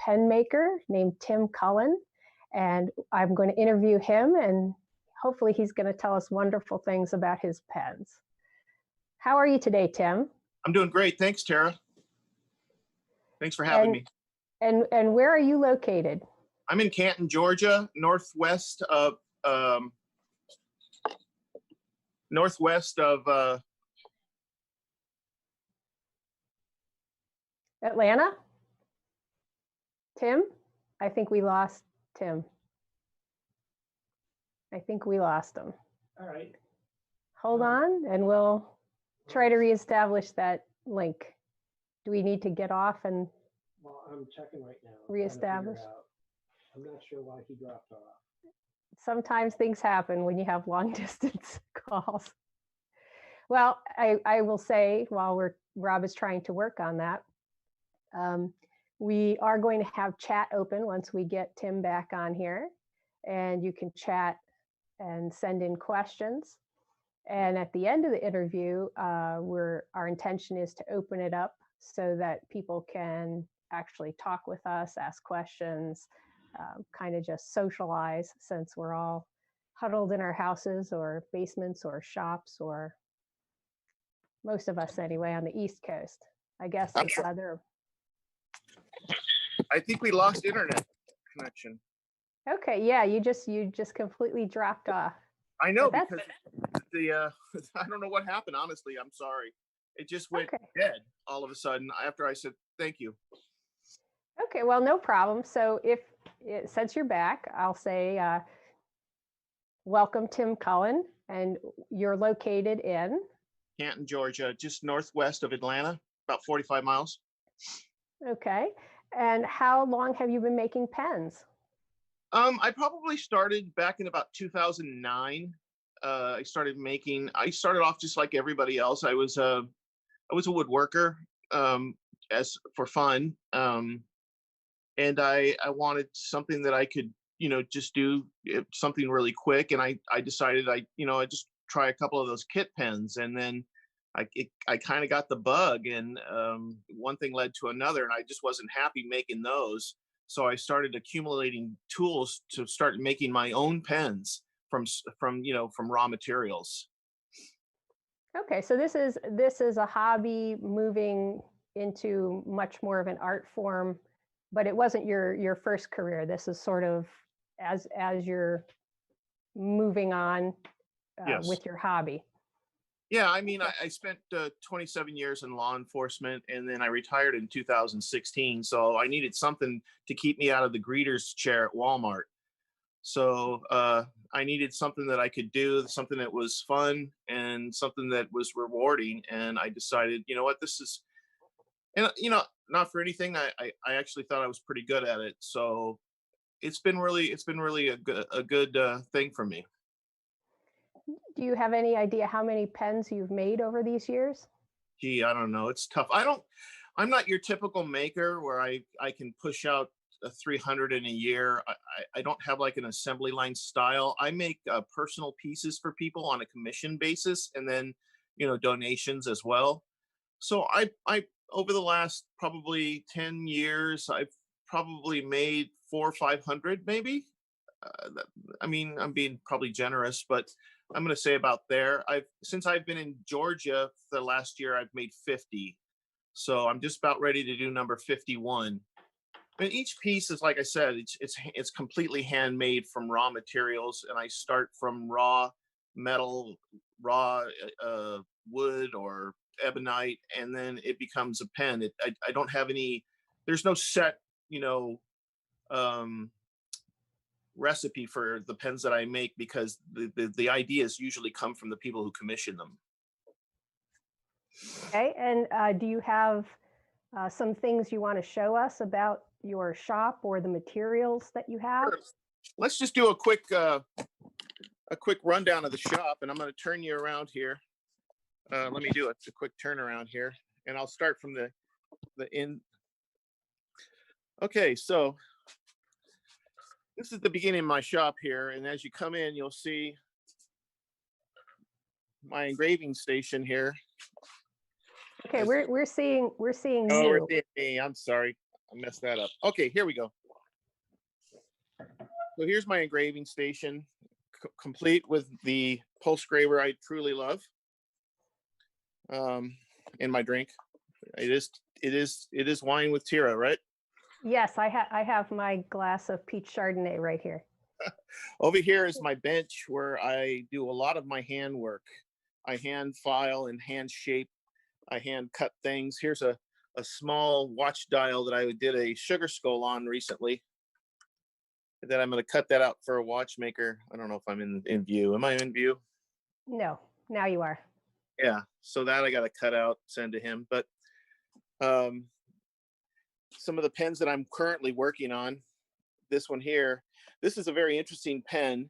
pen maker named Tim Cullen, and I'm going to interview him, and hopefully he's going to tell us wonderful things about his pens. How are you today, Tim? I'm doing great. Thanks, Tara. Thanks for having me. And where are you located? I'm in Canton, Georgia, northwest of Atlanta? Tim? I think we lost Tim. I think we lost him. All right. Hold on, and we'll try to reestablish that link. Do we need to get off and Well, I'm checking right now. reestablish? I'm not sure why he dropped off. Sometimes things happen when you have long distance calls. Well, I will say while Rob is trying to work on that, we are going to have chat open once we get Tim back on here, and you can chat and send in questions. And at the end of the interview, our intention is to open it up so that people can actually talk with us, ask questions, kind of just socialize, since we're all huddled in our houses or basements or shops, or most of us anyway, on the East Coast. I guess I think we lost internet connection. Okay, yeah, you just completely dropped off. I know, because I don't know what happened, honestly. I'm sorry. It just went dead all of a sudden after I said thank you. Okay, well, no problem. So since you're back, I'll say welcome, Tim Cullen, and you're located in Canton, Georgia, just northwest of Atlanta, about 45 miles. Okay, and how long have you been making pens? I probably started back in about 2009. I started off just like everybody else. I was a woodworker, as for fun. And I wanted something that I could, just do something really quick. And I decided I just try a couple of those kit pens, and then I kind of got the bug, and one thing led to another, and I just wasn't happy making those. So I started accumulating tools to start making my own pens from raw materials. Okay, so this is a hobby moving into much more of an art form, but it wasn't your first career. This is sort of as you're moving on Yes. with your hobby. Yeah, I mean, I spent 27 years in law enforcement, and then I retired in 2016. So I needed something to keep me out of the greeter's chair at Walmart. So I needed something that I could do, something that was fun and something that was rewarding. And I decided, you know what, this is, and not for anything, I actually thought I was pretty good at it. So it's been really a good thing for me. Do you have any idea how many pens you've made over these years? Gee, I don't know. It's tough. I'm not your typical maker where I can push out 300 in a year. I don't have like an assembly line style. I make personal pieces for people on a commission basis, and then, donations as well. So I over the last probably 10 years, I've probably made 400 or 500 maybe. I mean, I'm being probably generous, but I'm going to say about there. Since I've been in Georgia the last year, I've made 50. So I'm just about ready to do number 51. And each piece is, like I said, it's completely handmade from raw materials, and I start from raw metal, raw wood or ebonite, and then it becomes a pen. I don't have any. There's no set, recipe for the pens that I make, because the ideas usually come from the people who commission them. Okay, and do you have some things you want to show us about your shop or the materials that you have? Sure. Let's just do a quick rundown of the shop, and I'm going to turn you around here. Let me do a quick turnaround here, and I'll start from the end. Okay, so this is the beginning of my shop here, and as you come in, you'll see my engraving station here. Okay, we're seeing Oh, you. we're seeing me. I'm sorry. messed that up. Okay, here we go. So here's my engraving station, complete with the pulse graver I truly love. In my drink, it is wine with Tira, right? Yes, I have my glass of peach Chardonnay right here. Over here is my bench where I do a lot of my hand work. I hand file and hand shape. I hand cut things. Here's a small watch dial that I did a sugar skull on recently. And then I'm going to cut that out for a watchmaker. I don't know if I'm in view. Am I in view? No, now you are. Yeah. So that I got to cut out, send to him. But some of the pens that I'm currently working on, this one here, this is a very interesting pen.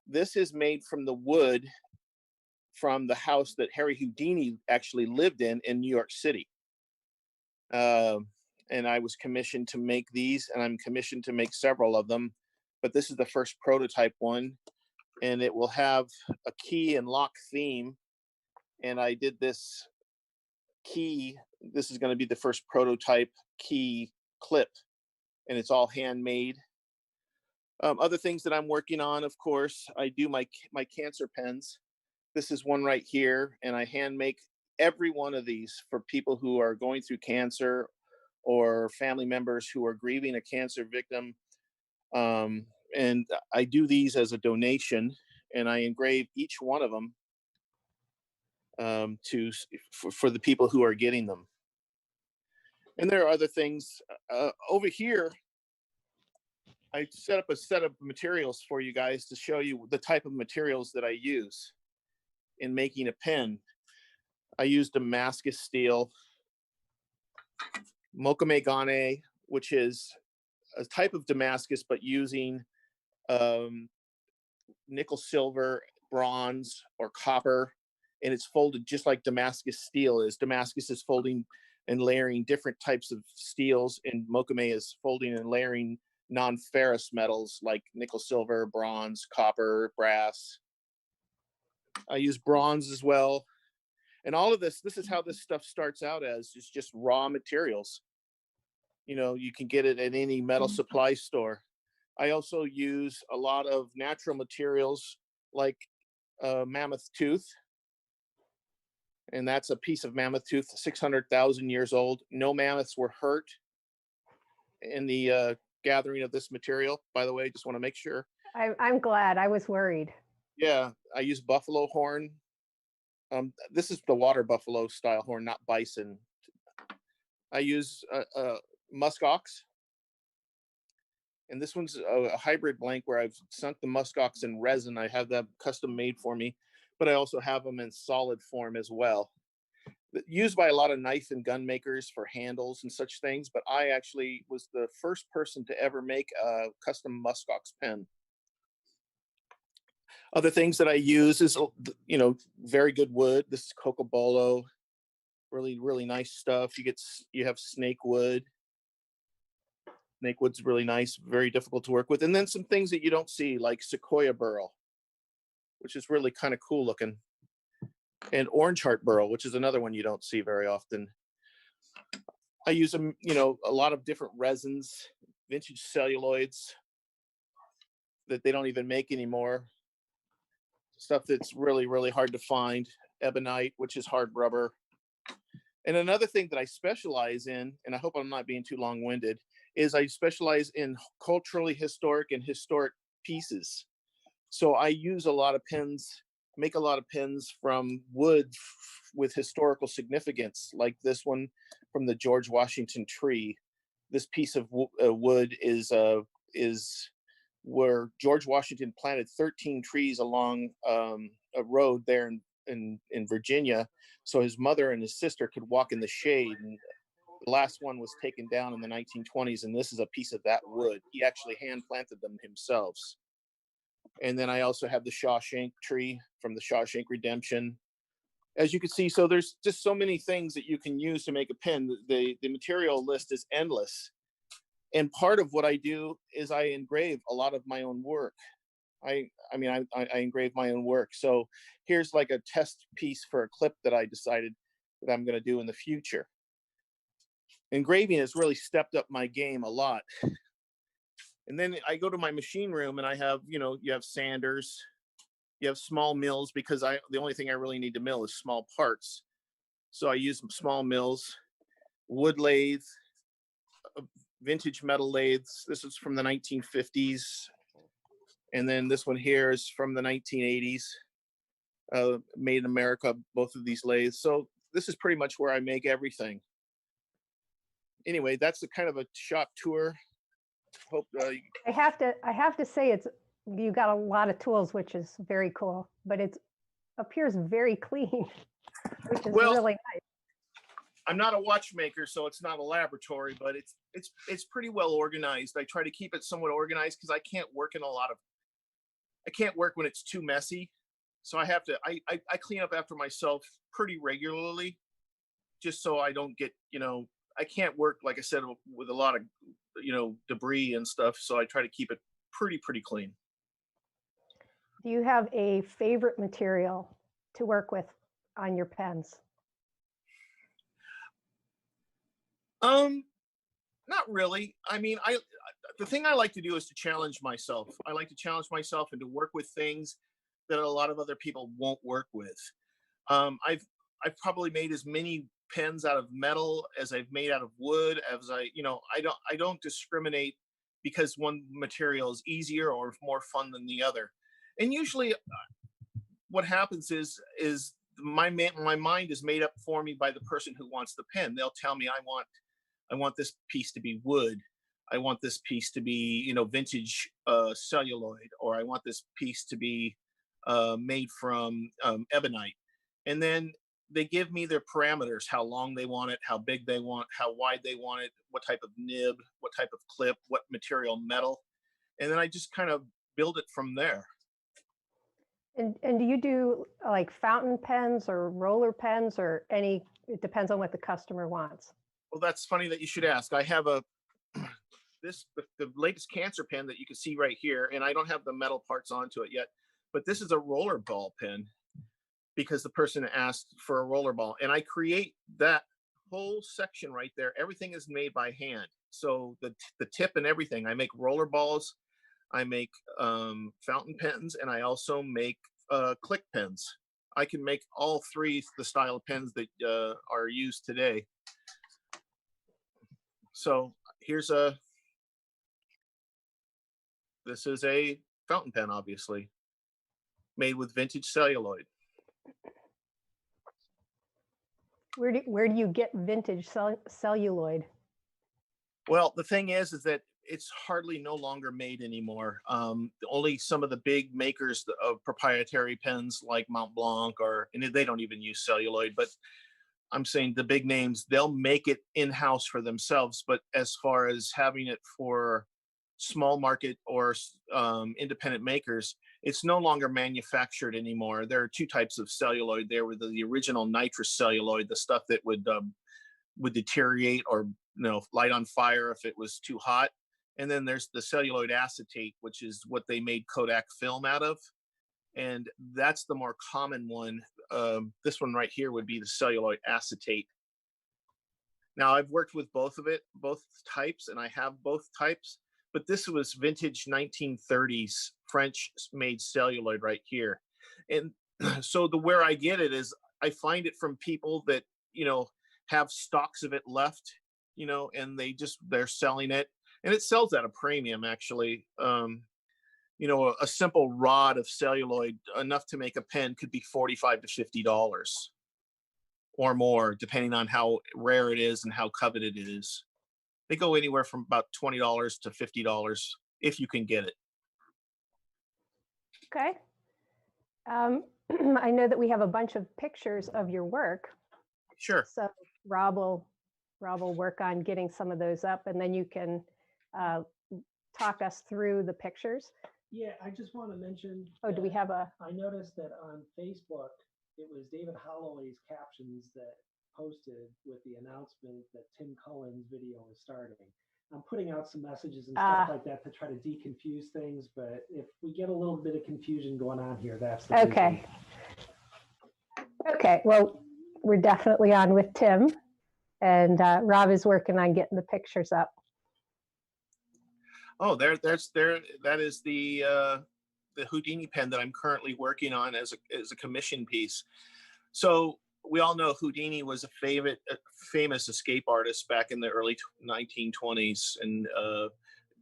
This is made from the wood from the house that Harry Houdini actually lived in New York City. And I was commissioned to make these, and I'm commissioned to make several of them. But this is the first prototype one, and it will have a key and lock theme. And I did this key. This is going to be the first prototype key clip, and it's all handmade. Other things that I'm working on, of course, I do my cancer pens. This is one right here, and I hand make every one of these for people who are going through cancer or family members who are grieving a cancer victim. And I do these as a donation, and I engrave each one of them for the people who are getting them. And there are other things over here. I set up a set of materials for you guys to show you the type of materials that I use in making a pen. I use Damascus steel, Mokume Gane, which is a type of Damascus, but using nickel, silver, bronze, or copper, and it's folded just like Damascus steel is. Damascus is folding and layering different types of steels, and Mokume is folding and layering non-ferrous metals like nickel, silver, bronze, copper, brass. I use bronze as well. And all of this is how this stuff starts out as, it's just raw materials. You know, you can get it at any metal supply store. I also use a lot of natural materials like mammoth tooth. And that's a piece of mammoth tooth, 600,000 years old. No mammoths were hurt in the gathering of this material, by the way. Just want to make sure. I'm glad. I was worried. Yeah, I use buffalo horn. This is the water buffalo style horn, not bison. I use musk ox. And this one's a hybrid blank where I've sunk the musk ox in resin. I have that custom made for me, but I also have them in solid form as well. Used by a lot of knife and gun makers for handles and such things, but I actually was the first person to ever make a custom musk ox pen. Other things that I use is, you know, very good wood. This is cocobolo, really, really nice stuff. You have snake wood. Snake wood's really nice, very difficult to work with. And then some things that you don't see, like sequoia burl, which is really kind of cool looking. And orange heart burl, which is another one you don't see very often. I use them, you know, a lot of different resins, vintage celluloids that they don't even make anymore. Stuff that's really, really hard to find. Ebonite, which is hard rubber. And another thing that I specialize in, and I hope I'm not being too long-winded, is I specialize in culturally historic and historic pieces. So I use a lot of pens, make a lot of pens from wood with historical significance, like this one from the George Washington tree. This piece of wood is where George Washington planted 13 trees along a road there in Virginia, so his mother and his sister could walk in the shade. And the last one was taken down in the 1920s, and this is a piece of that wood. He actually hand planted them himself. And then I also have the Shawshank tree from the Shawshank Redemption. As you can see, so there's just so many things that you can use to make a pen. The material list is endless. And part of what I do is I engrave a lot of my own work. I engrave my own work. So here's like a test piece for a clip that I decided that I'm going to do in the future. engraving has really stepped up my game a lot. And then I go to my machine room and I have, you have sanders, you have small mills, because the only thing I really need to mill is small parts. So I use small mills, wood lathe, vintage metal lathes. This is from the 1950s. And then this one here is from the 1980s, made in America, both of these lathes. So this is pretty much where I make everything. Anyway, that's the kind of a shop tour. Hope I have to say you got a lot of tools, which is very cool, but it appears very clean, which is really nice. I'm not a watchmaker, so it's not a laboratory, but it's pretty well organized. I try to keep it somewhat organized because I can't work when it's too messy. So I clean up after myself pretty regularly, just so I don't get, I can't work, like I said, with a lot of, debris and stuff. So I try to keep it pretty clean. Do you have a favorite material to work with on your pens? Not really. I mean, the thing I like to do is to challenge myself. I like to challenge myself and to work with things that a lot of other people won't work with. I've probably made as many pens out of metal as I've made out of wood. I don't discriminate because one material is easier or more fun than the other. And usually, what happens is my mind is made up for me by the person who wants the pen. They'll tell me, I want this piece to be wood. I want this piece to be, vintage celluloid, or I want this piece to be made from ebonite. And then they give me their parameters, how long they want it, how big they want, how wide they want it, what type of nib, what type of clip, what material metal. And then I just kind of build it from there. And do you do like fountain pens or roller pens or any, it depends on what the customer wants? Well, that's funny that you should ask. I have the latest cancer pen that you can see right here, and I don't have the metal parts onto it yet, but this is a roller ball pen because the person asked for a roller ball, and I create that whole section right there. Everything is made by hand. So the tip and everything, I make roller balls, I make fountain pens, and I also make click pens. I can make all three the style of pens that are used today. So this is a fountain pen, obviously, made with vintage celluloid. Where do you get vintage celluloid? Well, the thing is that it's hardly no longer made anymore. Only some of the big makers of proprietary pens like Mont Blanc, and they don't even use celluloid, but I'm saying the big names, they'll make it in-house for themselves. But as far as having it for small market or independent makers, it's no longer manufactured anymore. There are two types of celluloid. There were the original nitrous celluloid, the stuff that would deteriorate or light on fire if it was too hot. And then there's the celluloid acetate, which is what they made Kodak film out of. And that's the more common one. This one right here would be the celluloid acetate. Now, I've worked with both types, and I have both types, but this was vintage 1930s French-made celluloid right here. And so where I get it is I find it from people that, have stocks of it left, and they're selling it. And it sells at a premium, actually. A simple rod of celluloid, enough to make a pen, could be $45 to $50 or more, depending on how rare it is and how coveted it is. They go anywhere from about $20 to $50 if you can get it. Okay. I know that we have a bunch of pictures of your work. Sure. So Rob will work on getting some of those up, and then you can talk us through the pictures. Yeah, I just want to mention. Oh, do we have a? I noticed that on Facebook, it was David Holloway's captions that posted with the announcement that Tim Cullen's video is starting. I'm putting out some messages and stuff like that to try to deconfuse things, but if we get a little bit of confusion going on here, that's the okay. reason. Okay, well, we're definitely on with Tim. And Rob is working on getting the pictures up. Oh, that is the Houdini pen that I'm currently working on as a commission piece. So we all know Houdini was a famous escape artist back in the early 1920s, and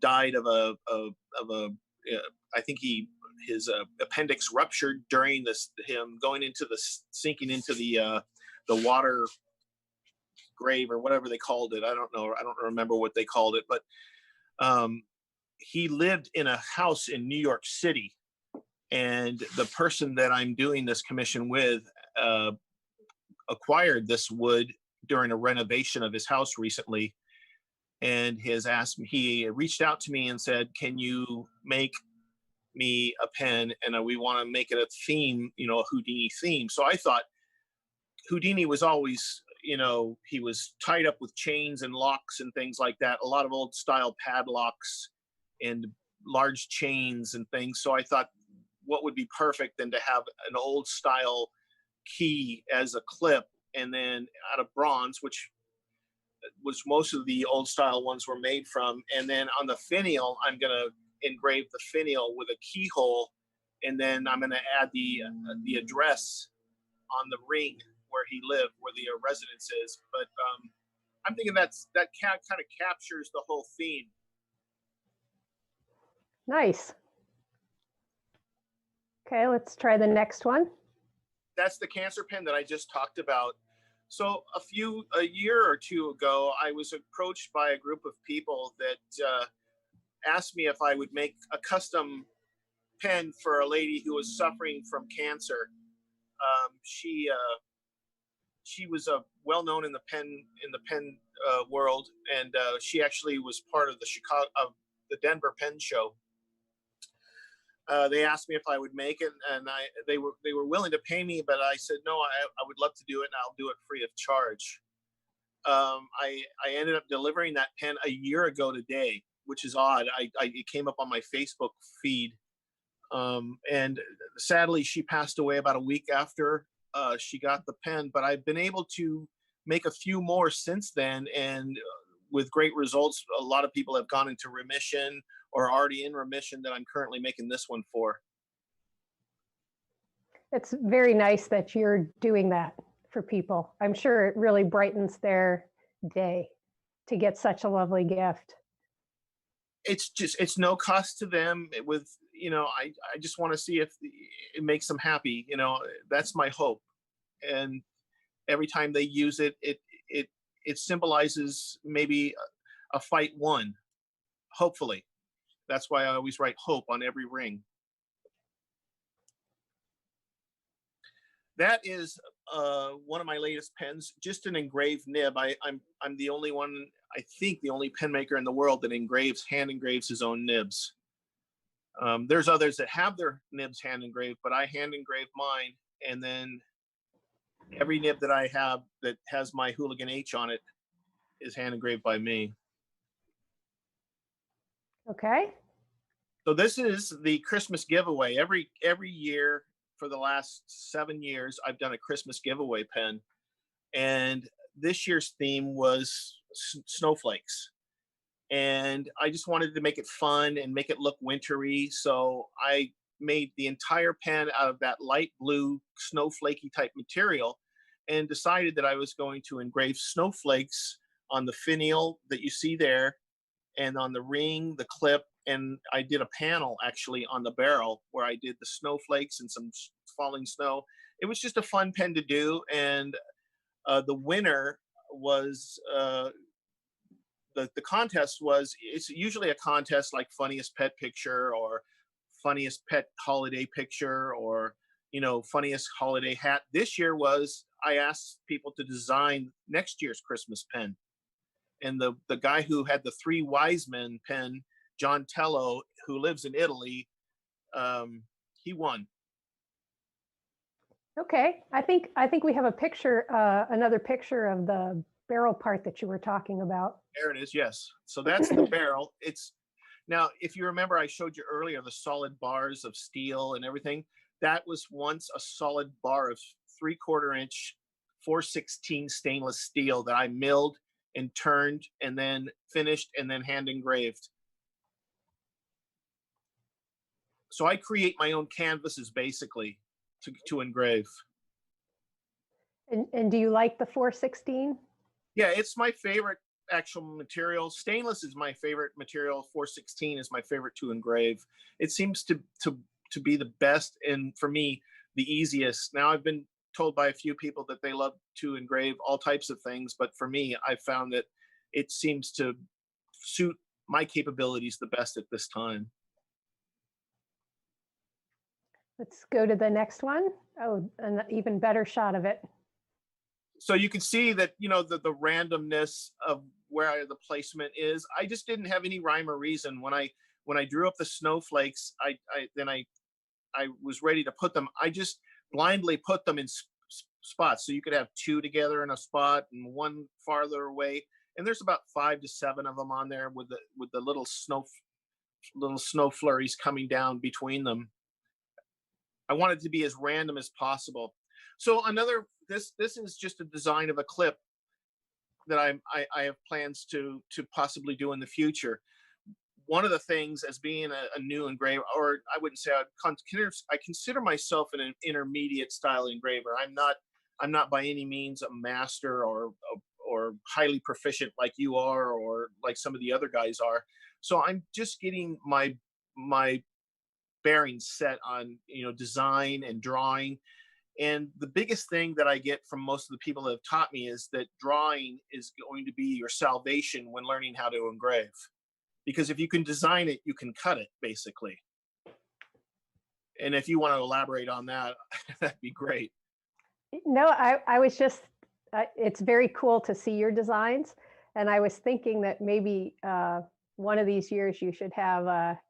died of I think his appendix ruptured during him going into sinking into the water grave or whatever they called it. I don't know. I don't remember what they called it, but he lived in a house in New York City, and the person that I'm doing this commission with acquired this wood during a renovation of his house recently, and he reached out to me and said, can you make me a pen, and we want to make it a theme, a Houdini theme. So I thought Houdini was always, he was tied up with chains and locks and things like that, a lot of old style padlocks and large chains and things. So I thought, what would be perfect than to have an old style key as a clip, and then out of bronze, which was most of the old style ones were made from. And then on the finial, I'm going to engrave the finial with a keyhole, and then I'm going to add the address on the ring where he lived, where the residence is. But I'm thinking that kind of captures the whole theme. Nice. Okay, let's try the next one. That's the cancer pen that I just talked about. So a year or two ago, I was approached by a group of people that asked me if I would make a custom pen for a lady who was suffering from cancer. She was well known in the pen world, and she actually was part of the Denver Pen Show. They asked me if I would make it, and they were willing to pay me, but I said no. I would love to do it, and I'll do it free of charge. I ended up delivering that pen a year ago today, which is odd. It came up on my Facebook feed, and sadly she passed away about a week after she got the pen. But I've been able to make a few more since then, and with great results. A lot of people have gone into remission or already in remission that I'm currently making this one for. It's very nice that you're doing that for people. I'm sure it really brightens their day to get such a lovely gift. It's no cost to them. I just want to see if it makes them happy. That's my hope. And every time they use it, it symbolizes maybe a fight won, hopefully. That's why I always write hope on every ring. That is one of my latest pens, just an engraved nib. I'm the only one, I think the only pen maker in the world that hand engraves his own nibs. There's others that have their nibs hand engraved, but I hand engrave mine, and then every nib that I have that has my Hooligan H on it is hand engraved by me. Okay. So this is the Christmas giveaway. Every year for the last 7 years, I've done a Christmas giveaway pen. And this year's theme was snowflakes. And I just wanted to make it fun and make it look wintry. So I made the entire pen out of that light blue snowflakey type material, and decided that I was going to engrave snowflakes on the finial that you see there, and on the ring, the clip, and I did a panel actually on the barrel where I did the snowflakes and some falling snow. It was just a fun pen to do, and the winner was the contest was, it's usually a contest like funniest pet picture or funniest pet holiday picture or funniest holiday hat. This year was, I asked people to design next year's Christmas pen. And the guy who had the Three Wise Men pen, John Tello, who lives in Italy, he won. Okay, I think we have a picture, another picture of the barrel part that you were talking about. There it is. Yes. So that's the barrel. Now, if you remember, I showed you earlier the solid bars of steel and everything. That was once a solid bar of 3/4 inch 416 stainless steel that I milled and turned and then finished and then hand engraved. So I create my own canvases basically to engrave. And do you like the 416? Yeah, it's my favorite actual material. Stainless is my favorite material. 416 is my favorite to engrave. It seems to be the best, and for me, the easiest. Now, I've been told by a few people that they love to engrave all types of things, but for me, I found that it seems to suit my capabilities the best at this time. Let's go to the next one. Oh, an even better shot of it. So you can see that, you know, the randomness of where the placement is. I just didn't have any rhyme or reason when I drew up the snowflakes. I was ready to put them. I just blindly put them in spots. So you could have two together in a spot and one farther away. And there's about 5 to 7 of them on there with the little snow flurries coming down between them. I wanted to be as random as possible. So this is just a design of a clip that I have plans to possibly do in the future. One of the things, as being a new engraver, or I wouldn't say I consider myself an intermediate style engraver. I'm not by any means a master or highly proficient like you are, or like some of the other guys are. So I'm just getting my bearings set on, you know, design and drawing. And the biggest thing that I get from most of the people that have taught me is that drawing is going to be your salvation when learning how to engrave. Because if you can design it, you can cut it, basically. And if you want to elaborate on that, that'd be great. No, I was just, it's very cool to see your designs. And I was thinking that maybe one of these years you should have a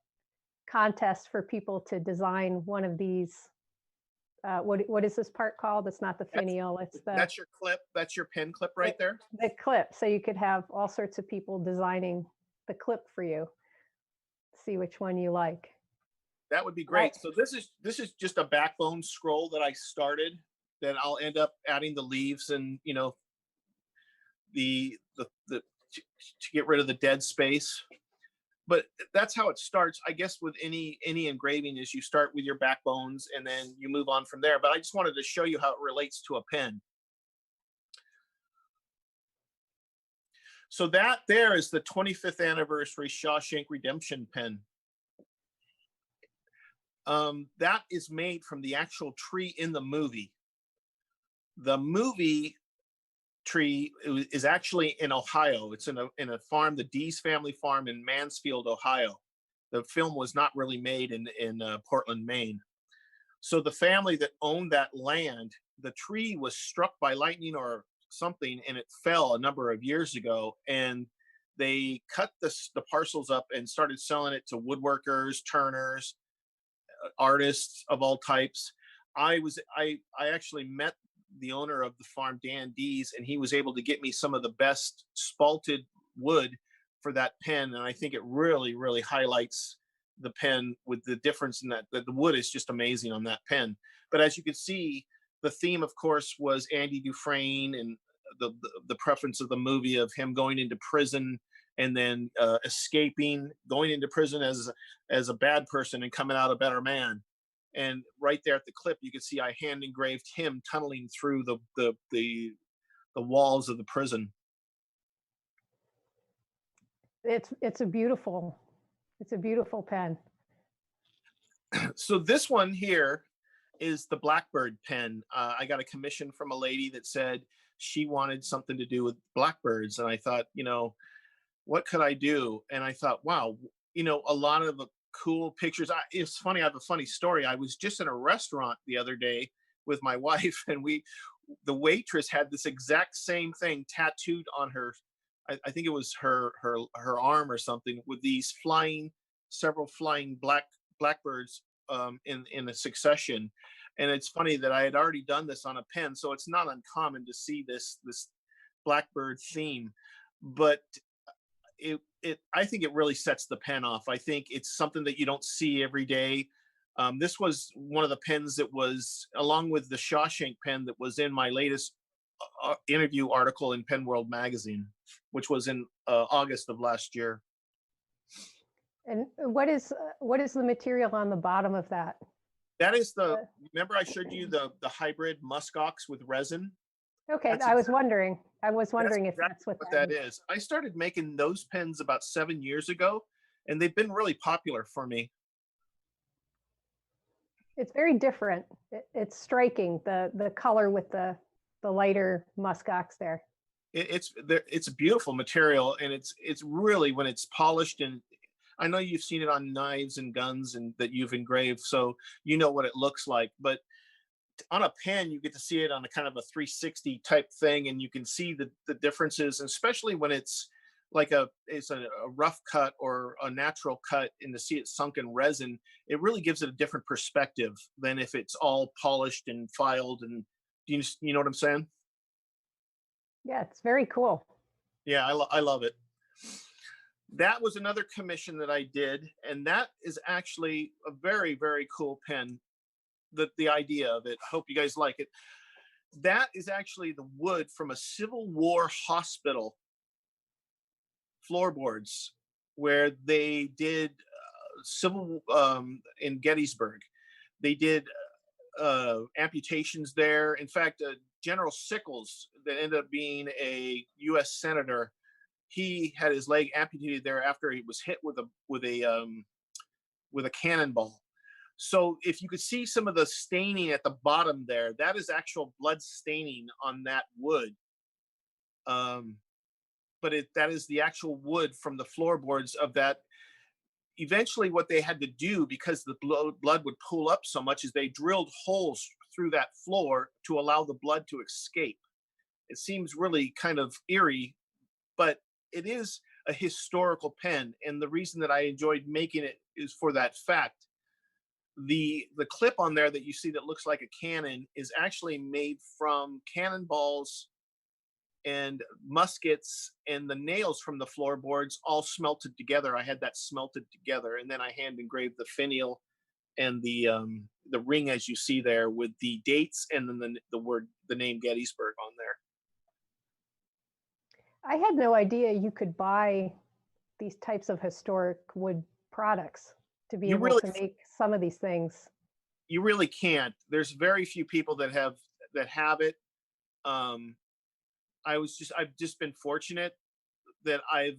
contest for people to design one of these. What is this part called? It's not the finial. That's your clip. That's your pen clip right there. The clip. So you could have all sorts of people designing the clip for you. See which one you like. That would be great. So this is just a backbone scroll that I started. That I'll end up adding the leaves and, you know, the to get rid of the dead space. But that's how it starts, I guess, with any engraving. Is you start with your backbones and then you move on from there. But I just wanted to show you how it relates to a pen. So that there is the 25th anniversary Shawshank Redemption pen. That is made from the actual tree in the movie. The movie tree is actually in Ohio. It's in a farm, the Dees family farm in Mansfield, Ohio. The film was not really made in Portland, Maine. So the family that owned that land, the tree was struck by lightning or something, and it fell a number of years ago. And they cut the parcels up and started selling it to woodworkers, turners, artists of all types. I actually met the owner of the farm, Dan Dees, and he was able to get me some of the best spalted wood for that pen. And I think it really, really highlights the pen with the difference in that the wood is just amazing on that pen. But as you can see, the theme, of course, was Andy Dufresne and the preference of the movie of him going into prison and then escaping, going into prison as a bad person and coming out a better man. And right there at the clip, you can see I hand engraved him tunneling through the walls of the prison. It's a beautiful pen. So this one here is the Blackbird pen. I got a commission from a lady that said she wanted something to do with blackbirds. And I thought, you know, what could I do? And I thought, wow, you know, a lot of the cool pictures. It's funny. I have a funny story. I was just in a restaurant the other day with my wife, and the waitress had this exact same thing tattooed on her. I think it was her arm or something, with these several flying blackbirds in a succession. And it's funny that I had already done this on a pen, so it's not uncommon to see this blackbird theme. But I think it really sets the pen off. I think it's something that you don't see every day. This was one of the pens that was, along with the Shawshank pen that was in my latest interview article in Pen World magazine, which was in August of last year. And what is the material on the bottom of that? That is remember I showed you the hybrid muskox with resin? Okay, That's I was wondering if that's what that is. I started making those pens about 7 years ago, and they've been really popular for me. It's very different. It's striking, the color with the lighter muskox there. It's a beautiful material, and it's really, when it's polished, and I know you've seen it on knives and guns and that you've engraved, so you know what it looks like. But on a pen, you get to see it on a kind of a 360 type thing, and you can see the differences, especially when it's like it's a rough cut or a natural cut, and to see it sunk in resin, it really gives it a different perspective than if it's all polished and filed. And you know what I'm saying? Yeah, it's very cool. Yeah, I love it. That was another commission that I did, and that is actually a very, very cool pen. The idea of it, I hope you guys like it. That is actually the wood from a Civil War hospital floorboards, where they did in Gettysburg. They did amputations there. In fact, General Sickles, that ended up being a U.S. senator, he had his leg amputated there after he was hit with a cannonball. So if you could see some of the staining at the bottom there, that is actual blood staining on that wood. But that is the actual wood from the floorboards of that. Eventually what they had to do, because the blood would pool up so much, is they drilled holes through that floor to allow the blood to escape. It seems really kind of eerie, but it is a historical pen. And the reason that I enjoyed making it is for that fact. The clip on there that you see that looks like a cannon is actually made from cannonballs and muskets, and the nails from the floorboards all smelted together. I had that smelted together, and then I hand engraved the finial and the ring, as you see there, with the dates and then the name Gettysburg on there. I had no idea you could buy these types of historic wood products to be able to make some of these things. You really can't. There's very few people that have it. I've just been fortunate that I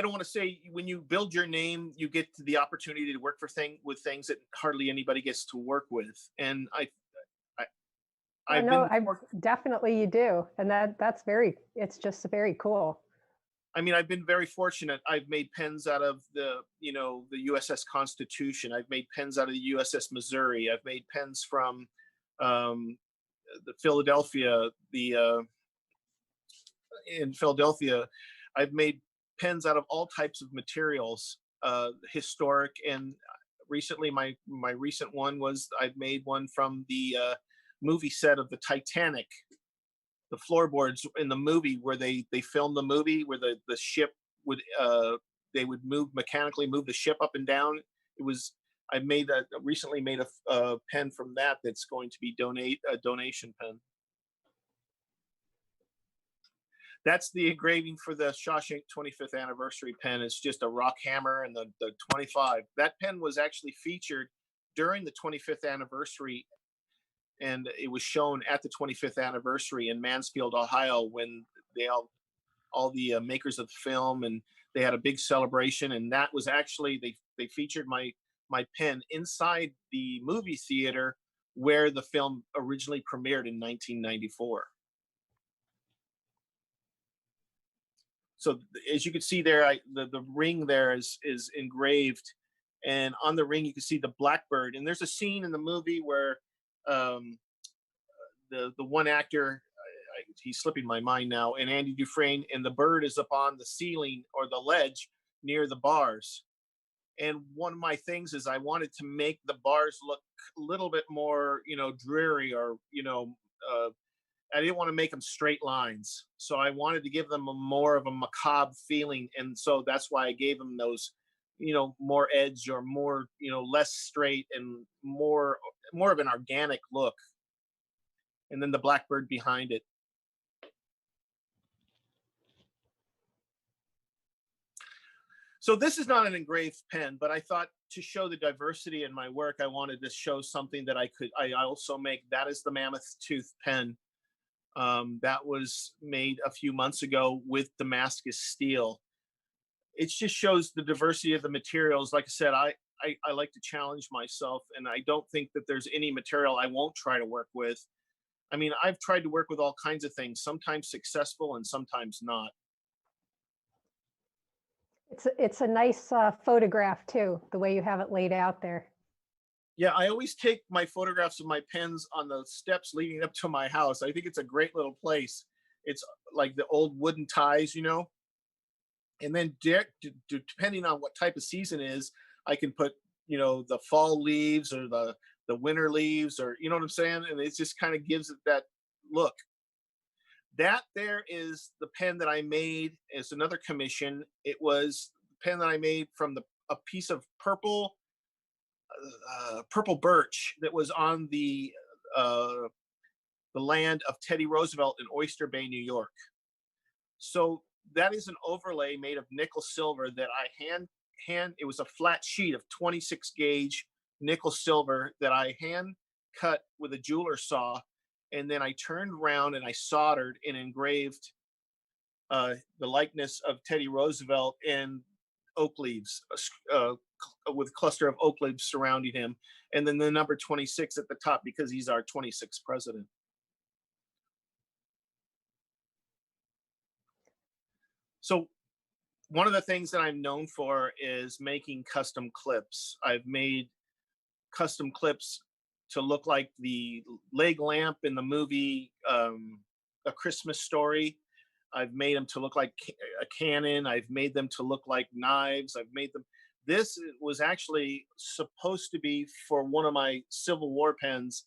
don't want to say, when you build your name, you get the opportunity to work with things that hardly anybody gets to work with. And definitely you do. And it's just very cool. I mean, I've been very fortunate. I've made pens out of the USS Constitution. I've made pens out of the USS Missouri. I've made pens from the Philadelphia, in Philadelphia. I've made pens out of all types of materials, historic. And recently, my recent one was, I've made one from the movie set of the Titanic, the floorboards in the movie where they filmed the movie, where the ship would they would mechanically move the ship up and down. I recently made a pen from that's going to be a donation pen. That's the engraving for the Shawshank 25th anniversary pen. It's just a rock hammer and the 25. That pen was actually featured during the 25th anniversary, and it was shown at the 25th anniversary in Mansfield, Ohio, when all the makers of the film, and they had a big celebration. And that was actually, they featured my pen inside the movie theater where the film originally premiered in 1994. So as you can see there, the ring there is engraved, and on the ring you can see the blackbird. And there's a scene in the movie where the one actor, he's slipping my mind now, and Andy Dufresne, and the bird is up on the ceiling or the ledge near the bars. And one of my things is I wanted to make the bars look a little bit more, dreary, or, I didn't want to make them straight lines. So I wanted to give them more of a macabre feeling. And so that's why I gave them those, more edge, or more, less straight, and more of an organic look. and then the blackbird behind it. So this is not an engraved pen, but I thought to show the diversity in my work, I wanted to show something that I also make. That is the mammoth tooth pen. That was made a few months ago with Damascus steel. It just shows the diversity of the materials. Like I said, I like to challenge myself, and I don't think that there's any material I won't try to work with. I mean, I've tried to work with all kinds of things, sometimes successful and sometimes not. It's a nice photograph too, the way you have it laid out there. Yeah, I always take my photographs of my pens on the steps leading up to my house. I think it's a great little place. It's like the old wooden ties, you know. And then depending on what type of season is, I can put, you know, the fall leaves or the winter leaves, or, you know what I'm saying? And it just kind of gives it that look. That there is the pen that I made. It's another commission. It was the pen that I made from a piece of purple birch that was on the land of Teddy Roosevelt in Oyster Bay, New York. So that is an overlay made of nickel silver that I it was a flat sheet of 26 gauge nickel silver that I hand cut with a jeweler saw. And then I turned around and I soldered and engraved the likeness of Teddy Roosevelt and oak leaves, with a cluster of oak leaves surrounding him. And then the number 26 at the top, because he's our 26th president. So one of the things that I'm known for is making custom clips. I've made custom clips to look like the leg lamp in the movie A Christmas Story. I've made them to look like a cannon. I've made them to look like knives. I've made them. This was actually supposed to be for one of my Civil War pens,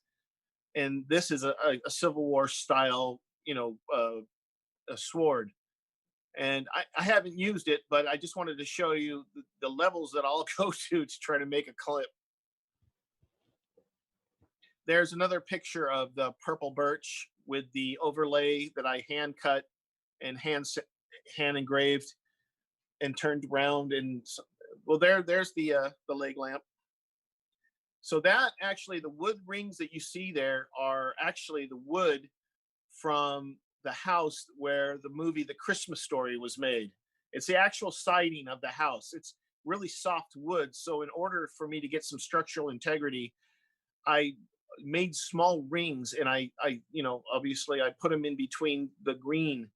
and this is a Civil War style, you know, a sword. And I haven't used it, but I just wanted to show you the levels that I'll go to try to make a clip. There's another picture of the purple birch with the overlay that I hand cut and hand engraved and turned around. And well, there's the leg lamp. So that actually, the wood rings that you see there are actually the wood from the house where the movie The Christmas Story was made. It's the actual siding of the house. It's really soft wood. So in order for me to get some structural integrity, I made small rings, and I you know, obviously I put them in between the green,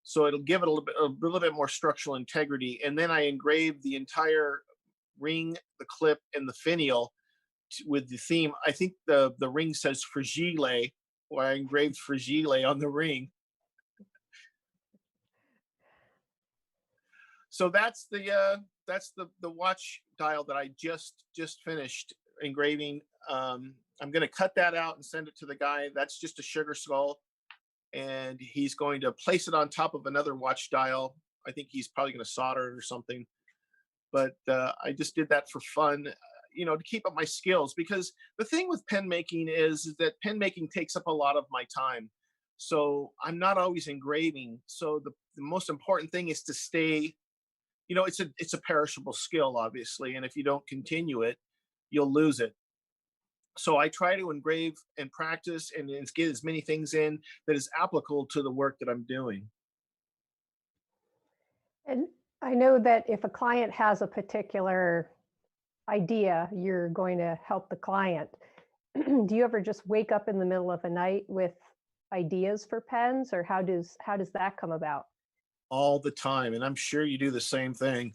so it'll give it a little bit more structural integrity. And then I engraved the entire ring, the clip, and the finial with the theme. I think the ring says Fragile, or I engraved Fragile on the ring. So that's the watch dial that I just finished engraving. I'm going to cut that out and send it to the guy. That's just a sugar skull, and he's going to place it on top of another watch dial. I think he's probably going to solder it or something. But I just did that for fun, you know, to keep up my skills, because the thing with pen making is that pen making takes up a lot of my time. So I'm not always engraving. So the most important thing is to stay, you know, it's a perishable skill, obviously. And if you don't continue it, you'll lose it. So I try to engrave and practice and get as many things in that is applicable to the work that I'm doing. And I know that if a client has a particular idea, you're going to help the client. Do you ever just wake up in the middle of the night with ideas for pens, or how does that come about? All the time. And I'm sure you do the same thing.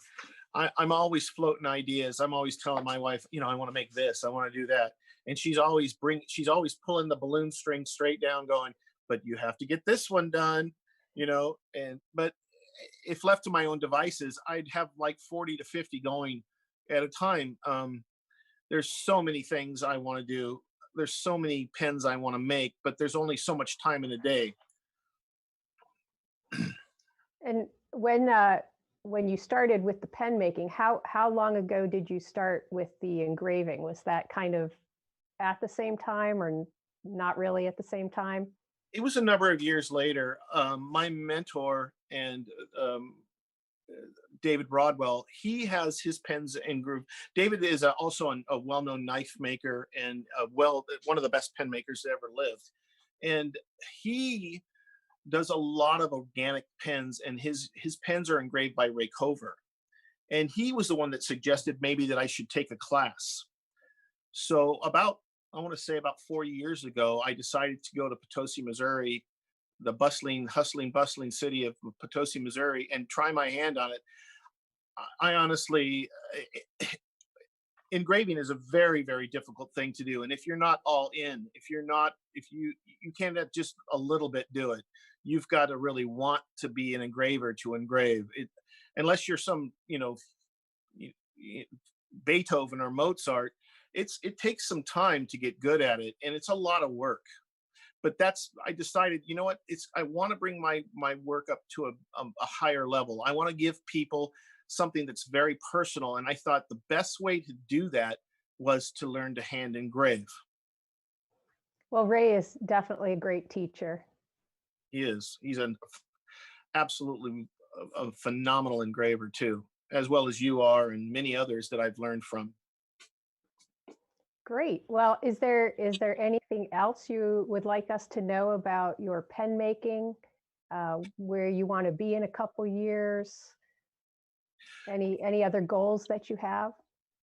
I'm always floating ideas. I'm always telling my wife, you know, I want to make this, I want to do that. And she's always pulling the balloon string straight down, going, but you have to get this one done, you know. But if left to my own devices, I'd have like 40 to 50 going at a time. There's so many things I want to do. There's so many pens I want to make, but there's only so much time in a day. And when you started with the pen making, how long ago did you start with the engraving? Was that kind of at the same time, or not really at the same time? It was a number of years later. My mentor and David Broadwell, he has his pens in groove. David is also a well-known knife maker and one of the best pen makers that ever lived. And he does a lot of organic pens, and his pens are engraved by Ray Cover. And he was the one that suggested maybe that I should take a class. So I want to say about 4 years ago, I decided to go to Potosi, Missouri, the bustling city of Potosi, Missouri, and try my hand on it. I honestly, engraving is a very, very difficult thing to do. And if you're not all in, if you can't just a little bit do it, you've got to really want to be an engraver to engrave it. Unless you're some, Beethoven or Mozart, it takes some time to get good at it, and it's a lot of work. But I decided, you know what, I want to bring my work up to a higher level. I want to give people something that's very personal. And I thought the best way to do that was to learn to hand engrave. Well, Ray is definitely a great teacher. He is. He's an absolutely a phenomenal engraver too, as well as you are, and many others that I've learned from. Great. Well, is there anything else you would like us to know about your pen making, where you want to be in a couple years? Any other goals that you have?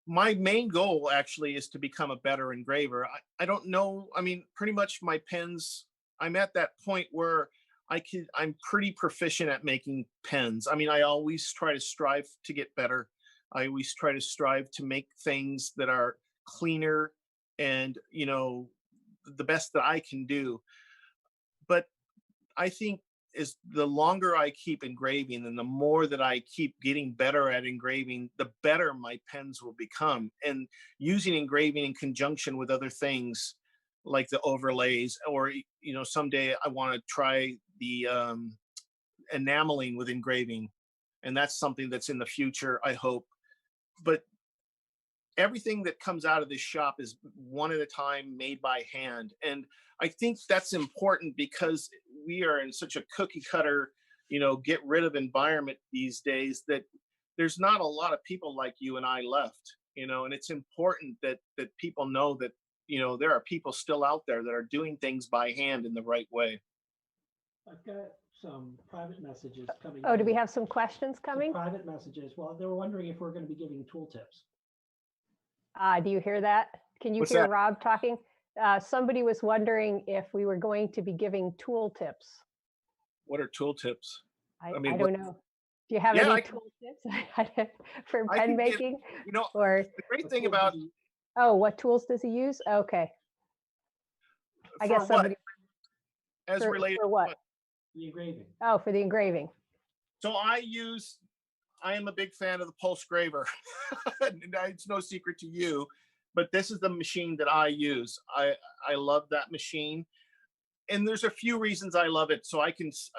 My main goal actually is to become a better engraver. I don't know. I mean, pretty much my pens, I'm at that point where I'm pretty proficient at making pens. I mean, I always try to strive to get better. I always try to strive to make things that are cleaner and, the best that I can do. But I think is the longer I keep engraving and the more that I keep getting better at engraving, the better my pens will become. And using engraving in conjunction with other things like the overlays, or, someday I want to try the enameling with engraving. And that's something that's in the future, I hope. But everything that comes out of this shop is one at a time, made by hand. And I think that's important because we are in such a cookie cutter, get rid of environment these days, that there's not a lot of people like you and I left, and it's important that people know that, there are people still out there that are doing things by hand in the right way. I've got some private messages coming. Oh, do we have some questions coming? Some private messages. Well, they were wondering if we're going to be giving tooltips. Do you hear that? Can you What's hear that? Rob talking? Somebody was wondering if we were going to be giving tool tips. What are tool tips? I don't know. Do you have any tool tips for pen making? Or the great thing about what tools does he use? Okay. I guess somebody. As related for what? The engraving. Oh, for the engraving. So I am a big fan of the pulse graver. It's no secret to you, but this is the machine that I use. I love that machine. And there's a few reasons I love it. So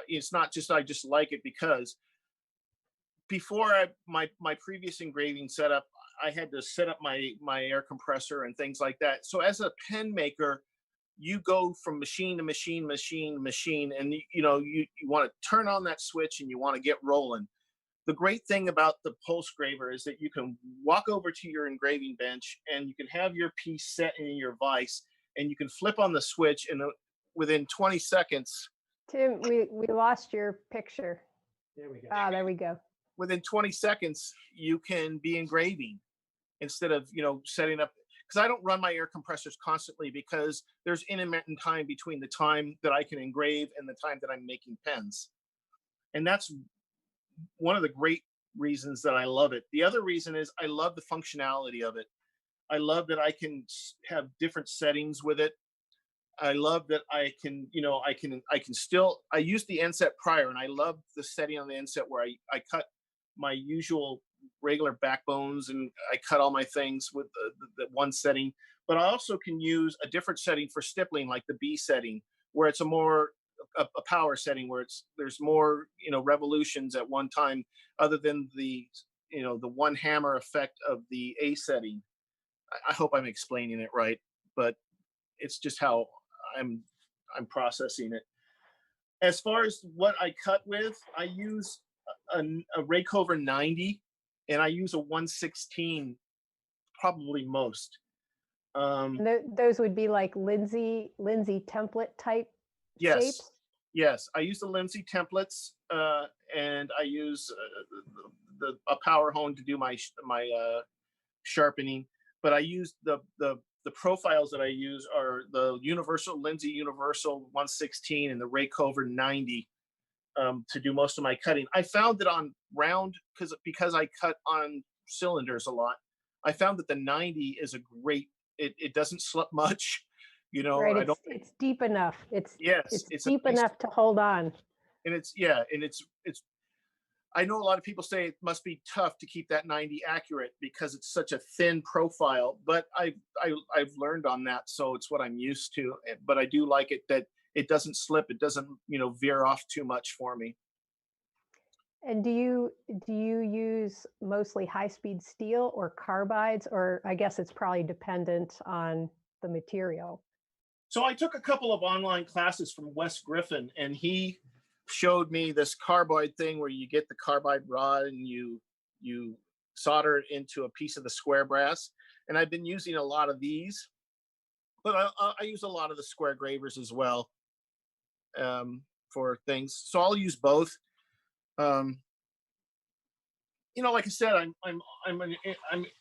it's not just, I just like it, because before my previous engraving setup, I had to set up my air compressor and things like that. So as a pen maker, you go from machine to machine, and you want to turn on that switch and you want to get rolling. The great thing about the pulse graver is that you can walk over to your engraving bench and you can have your piece set in your vise, and you can flip on the switch, and within 20 seconds. Tim, we lost your picture. There we go. There we go. Within 20 seconds, you can be engraving instead of, setting up. Because I don't run my air compressors constantly, because there's intermittent time between the time that I can engrave and the time that I'm making pens. And that's one of the great reasons that I love it. The other reason is I love the functionality of it. I love that I can have different settings with it. I love that I can I use the inset prior, and I love the setting on the inset where I cut my usual regular backbones, and I cut all my things with the one setting. But I also can use a different setting for stippling, like the B setting, where it's a power setting, where there's more revolutions at one time, other than the one hammer effect of the A setting. I hope I'm explaining it right, but it's just how I'm processing it. As far as what I cut with, I use a Rakeover 90, and I use a 116 probably most. Those would be like Lindsay template type Yes. shapes? Yes, I use the Lindsay templates, and I use a power hone to do my sharpening. But I use the profiles that I use are the Lindsay Universal 116 and the Rakeover 90 to do most of my cutting. I found that on round, because I cut on cylinders a lot, I found that the 90 is a great. It doesn't slip much. You know, right, it's deep enough. It's deep enough to hold on. And it's I know a lot of people say it must be tough to keep that 90 accurate because it's such a thin profile, but I've learned on that, so it's what I'm used to. But I do like it that it doesn't slip, it doesn't, veer off too much for me. And do you use mostly high-speed steel or carbides, or I guess it's probably dependent on the material? So I took a couple of online classes from Wes Griffin, and he showed me this carbide thing where you get the carbide rod and you solder it into a piece of the square brass. And I've been using a lot of these, but I use a lot of the square gravers as well for things. So I'll use both. Like I said, I'm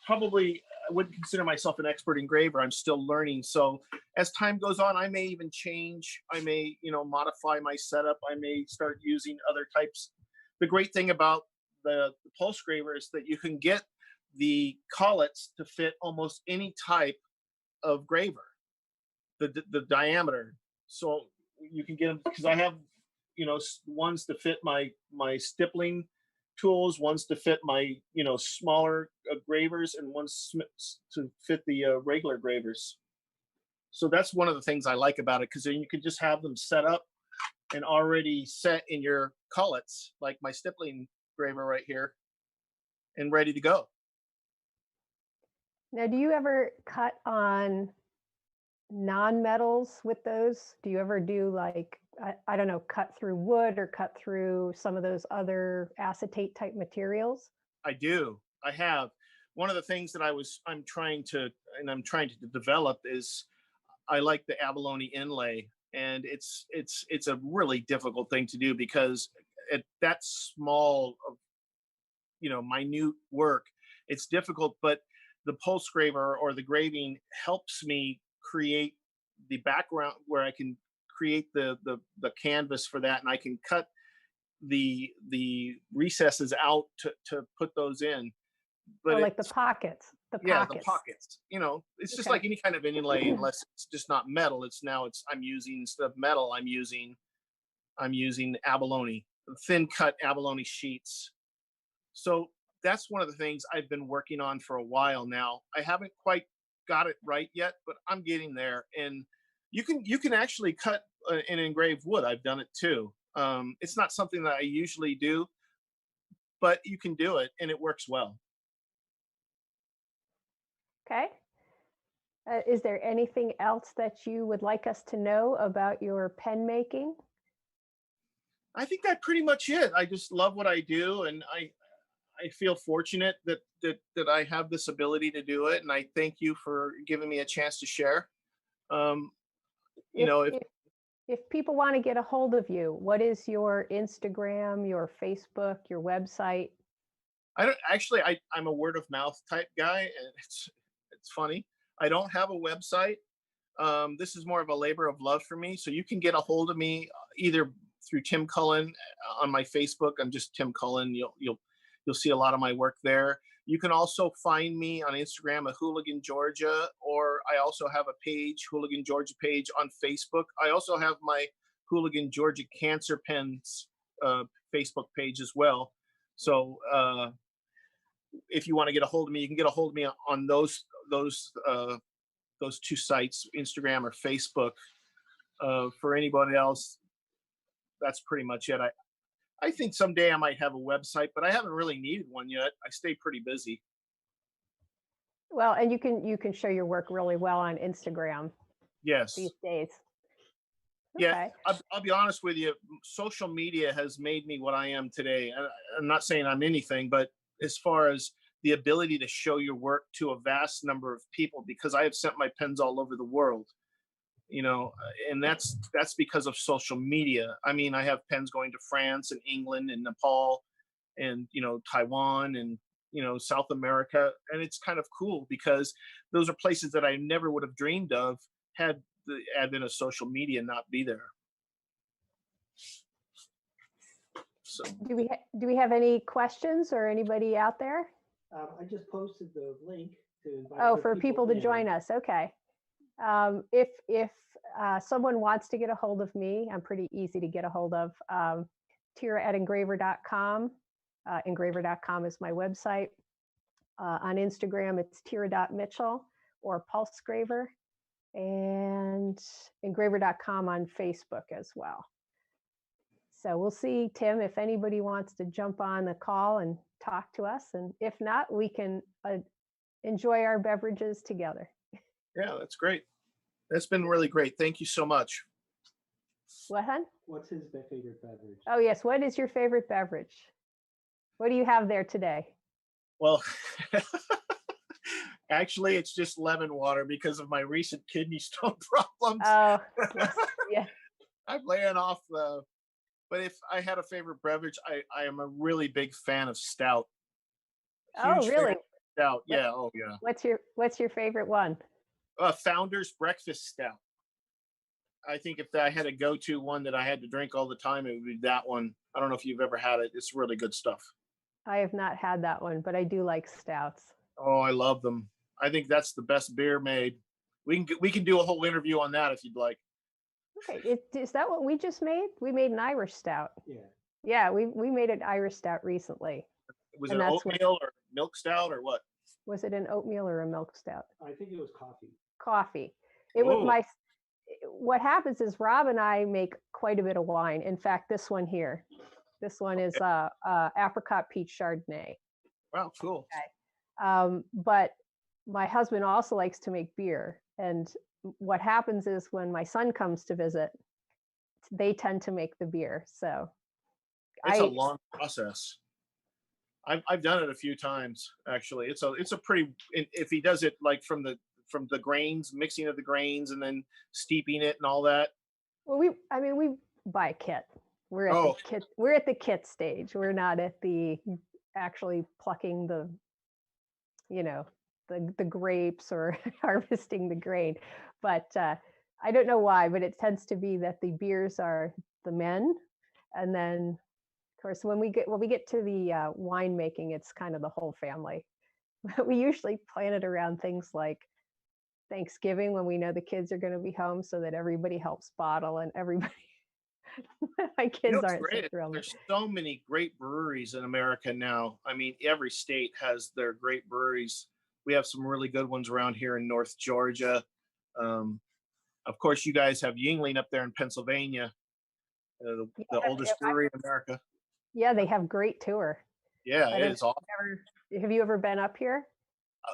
probably, I wouldn't consider myself an expert engraver. I'm still learning. So as time goes on, I may even change. I may, modify my setup. I may start using other types. The great thing about the pulse graver is that you can get the collets to fit almost any type of graver, the diameter. So you can get them, because I have, ones to fit my stippling tools, ones to fit my smaller gravers, and ones to fit the regular gravers. So that's one of the things I like about it, because then you can just have them set up and already set in your collets, like my stippling graver right here, and ready to go. Now, do you ever cut on non-metals with those? Do you ever do, like, I don't know, cut through wood or cut through some of those other acetate type materials? I do. I have. One of the things that I'm trying to develop is I like the abalone inlay, and it's a really difficult thing to do, because at that small of, minute work, it's difficult. But the pulse graver or the graving helps me create the background where I can create the canvas for that, and I can cut the recesses out to put those in. But like the pockets. The pockets. It's just like any kind of inlay, unless it's just not metal. I'm using, instead of metal, I'm using abalone, thin cut abalone sheets. So that's one of the things I've been working on for a while now. I haven't quite got it right yet, but I'm getting there. And you can actually cut and engrave wood. I've done it too. It's not something that I usually do, but you can do it, and it works well. Okay. Is there anything else that you would like us to know about your pen making? I think that's pretty much it. I just love what I do, and I feel fortunate that I have this ability to do it, and I thank you for giving me a chance to share. If people want to get a hold of you, what is your Instagram, your Facebook, your website? I'm a word of mouth type guy, and it's funny. I don't have a website. This is more of a labor of love for me. So you can get a hold of me either through Tim Cullen on my Facebook. I'm just Tim Cullen. You'll see a lot of my work there. You can also find me on Instagram at Hooligan Georgia, or I also have a page, Hooligan Georgia page on Facebook. I also have my Hooligan Georgia Cancer Pens Facebook page as well. So if you want to get a hold of me, you can get a hold of me on those two sites, Instagram or Facebook. For anybody else, that's pretty much it. I think someday I might have a website, but I haven't really needed one yet. I stay pretty busy. Well, and you can show your work really well on Instagram. Yes. These days. Yeah, Okay. I'll be honest with you. Social media has made me what I am today. I'm not saying I'm anything, but as far as the ability to show your work to a vast number of people, because I have sent my pens all over the world, and that's because of social media. I mean, I have pens going to France and England and Nepal and Taiwan and South America, and it's kind of cool because those are places that I never would have dreamed of had the advent of social media not be there. So Do we have any questions or anybody out there? I just posted the link to invite Oh, other for people to in. join us. Okay. If someone wants to get a hold of me, I'm pretty easy to get a hold of. Tira at engraver.com. Engraver.com is my website. On Instagram, it's Tira.Mitchell or PulseGraver, and engraver.com on Facebook as well. So we'll see, Tim, if anybody wants to jump on the call and talk to us. And if not, we can enjoy our beverages together. Yeah, that's great. That's been really great. Thank you so much. What, hon? What's his favorite beverage? Oh, yes. What is your favorite beverage? What do you have there today? Well, actually, it's just lemon water because of my recent kidney stone problems. Oh, yes. Yeah. I'm laying off but if I had a favorite beverage, I am a really big fan of stout. Oh, Huge really? fan of stout. Yeah. Oh, yeah. What's your favorite one? Founder's Breakfast Stout. I think if I had a go-to one that I had to drink all the time, it would be that one. I don't know if you've ever had it. It's really good stuff. I have not had that one, but I do like stouts. Oh, I love them. I think that's the best beer made. We can do a whole interview on that if you'd like. Okay, is that what we just made? We made an Irish stout. Yeah. Yeah, we made an Irish stout recently. Was And it that's oatmeal or milk stout or what? Was it an oatmeal or a milk stout? I think it was coffee. Coffee. It was Ooh. What happens is Rob and I make quite a bit of wine. In fact, this one here, this one is apricot peach Chardonnay. Wow, cool. Okay. But my husband also likes to make beer. And what happens is when my son comes to visit, they tend to make the beer. So it's a long process. I've done it a few times actually. It's a pretty, if he does it like from the grains, mixing of the grains and then steeping it and all that. Well, we buy a kit. We're at the kit. We're at the kit stage. We're not at the actually plucking the grapes or harvesting the grain. But I don't know why, but it tends to be that the beers are the men, and then of course when we get to the wine making, it's kind of the whole family. We usually plan it around things like Thanksgiving when we know the kids are going to be home, so that everybody helps bottle and everybody. My kids aren't so thrilled. There's so many great breweries in America now. I mean, every state has their great breweries. We have some really good ones around here in North Georgia. Of course, you guys have Yuengling up there in Pennsylvania, the oldest brewery in America. Yeah, they have great tour. Yeah, it is awesome. Have you ever been up here?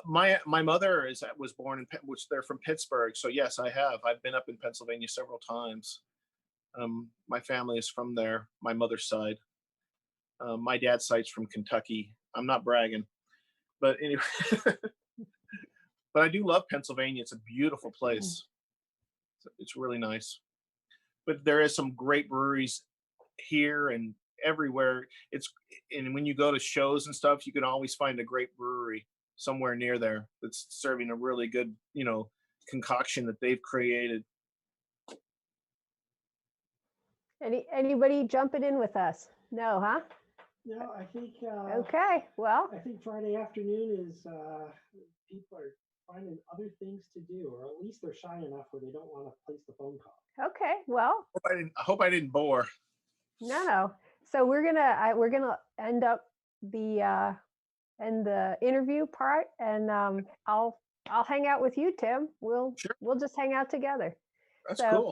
My mother was born in, which they're from Pittsburgh. So yes, I have. I've been up in Pennsylvania several times. My family is from there, my mother's side. My dad's side's from Kentucky. I'm not bragging, but anyway, but I do love Pennsylvania. It's a beautiful place. It's really nice. But there is some great breweries here and everywhere. And when you go to shows and stuff, you can always find a great brewery somewhere near there that's serving a really good, concoction that they've created. Anybody jumping in with us? No, huh? No, I think. Okay, well. I think Friday afternoon is people are finding other things to do, or at least they're shy enough where they don't want to place the phone call. Okay, well. I hope I didn't bore. No. So we're gonna end up the interview part, and I'll hang out with you, Tim. We'll just hang out together. That's cool.